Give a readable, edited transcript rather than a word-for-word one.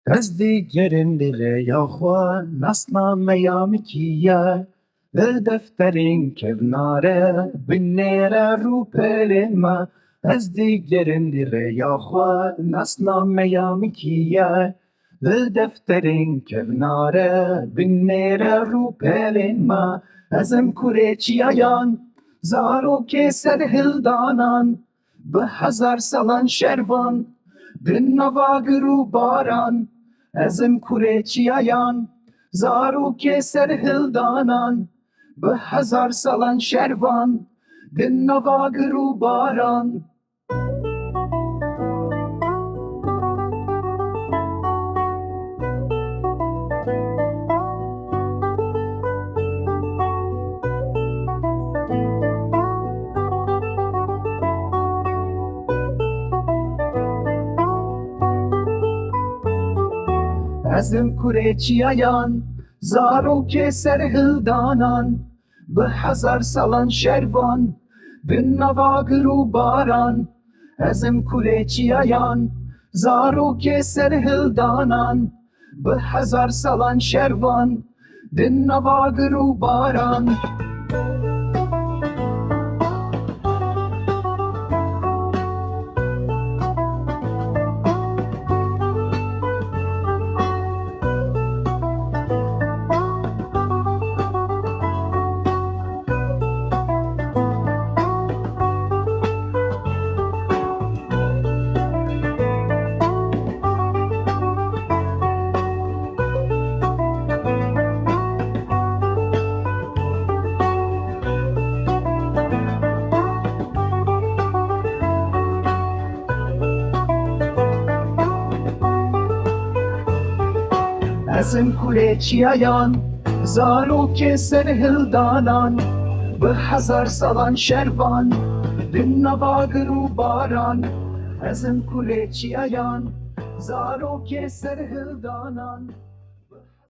تصدیقlerin dile yaxwa nasname yamikiye ve defterin kevnare binere rupelema تصدیقlerin dile yaxwa nasname yamikiye ve defterin kevnare binere rupelema ezem kureçiyan zaro keser hildanan به هزار سالان شروان دن نواگرو باران ازم کوریچیایان زارو که سرهلدانان به هزار سالان شروان دن نواگرو باران ازم کوریچیایان زارو که سرهلدانان به هزار سالان شروان بن نواگرو باران ازم کوریچیایان زارو که سرهلدانان به هزار سالان شروان بن نواگرو باران ازم کوریچیایان زارو که سرهلدانان به هزار سالان شروان دن نواگرو باران ازم کوریچیایان زارو که سرهلدانان